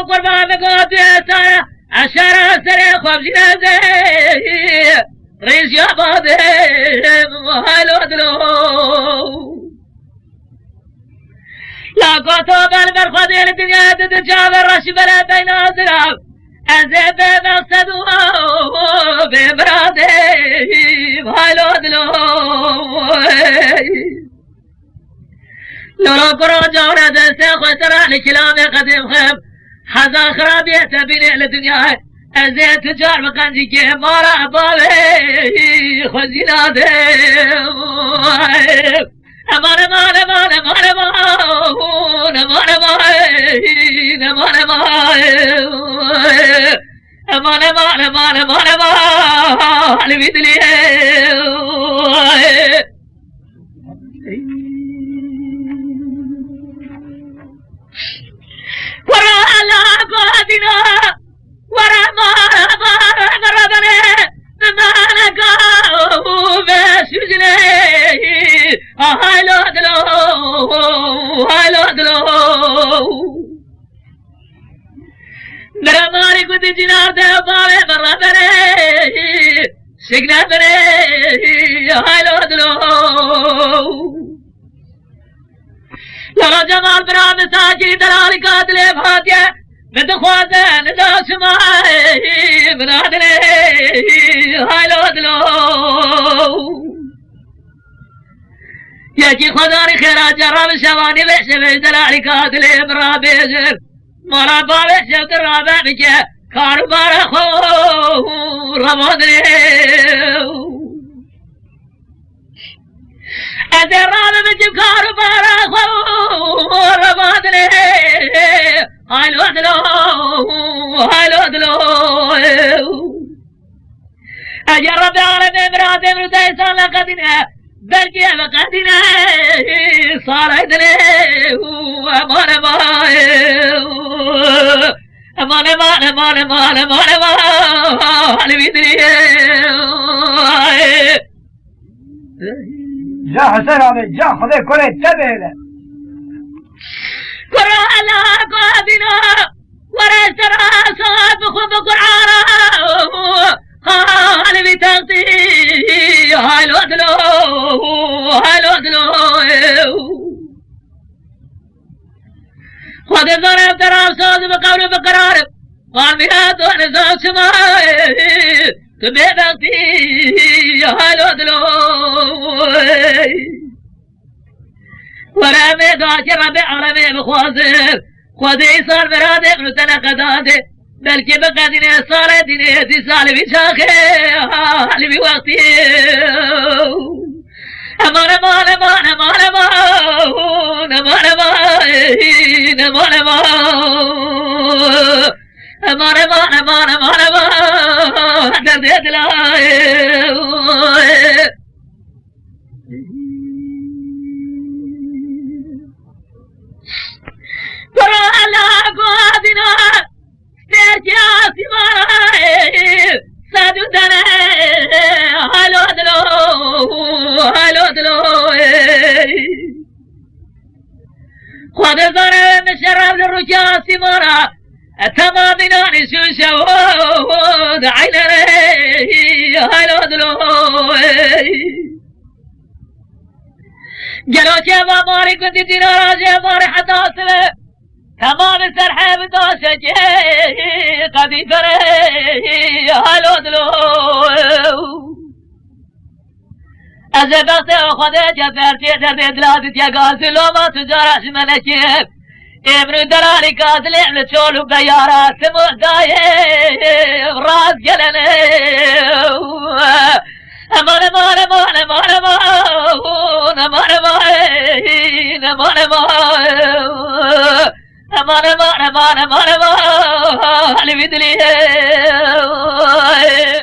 قربان بقوت يسار عشرة سري خواب جنازي ريش يا بادي وهالو دلو لا قوتو بالبرخدي الدنيا تتجاور رش بلا بين أزراب أزيب بمقصدو ببرادي وهالو دلو لولا قرى جورة دسي خسرة لكلامي قديم خيب حزا خرابية بني لدنيا أزي تجار مقنجي كي مارا بابي خزينا دي أمان أمان أمان أمان أمان أمان أمان أمان أمان أمان أمان أمان بيدلي ورا الله قادنا ورا ما ربنا ما نقاو بسجني هايلو دلو درماري قد جنار دبابي بربنا سجنا بني هايلو دلو لرا جمال برا مساجي دلالي قاتل بهاتيا ندخوازه نداش ماي بنادلي هايلو دلو يجي خداري خيرات جراب شواني بحشبه دلالي قاتل برا بيجر مرا بابحشب درابا بجه كارو بارا خو رمضني أدراب بجه كارو بارا خو رمضني هايلو دلو أجرب العالمين مراتب رتيسان لقدنا بلكي لقدنا صارتني أمان أمان أمان أمان أمان أمان أمان بيدني جا حسين علي جا خذي كل تبهله قرأ الله قادنا ورا سرى صاد بخب قرآنا هالي بتغطي هالو دلو خد الضرب تراب صاد بقول بقرار قال بهاد ونزال سماي تبي تغطي هالو دلو ورامي داشر ربي عربي بخوازر خودي صار برادي نتنا قدادي بلكي بقدني صار ديني تسالي بشاخي حالي بوقتي أمان أمان أمان أمان أمان أمان أمان أمان أمان أمان أمان أمان دردي دلاي قرأ الله قادنا ترجع سماي سادو دنا هالو دلو خد زرع مشرب الرجال سمارا تمام ناني شو شود عيني هالو دلو جلو جوا ماري كنت جنا جوا ماري حتى سله تمام السرحة بدوشة جي قدي فري هالو دلو أزبقت أخذ جفرتي تبي دلادت يا قاسي لو ما تجارش ملكيب ابن دراري قاتل عمل شولو بيارات مهداي راس جلني أمان أمان أمان أمان أمان أمان أمان أمان أمان أمان أمان أمان أمان أمان أمان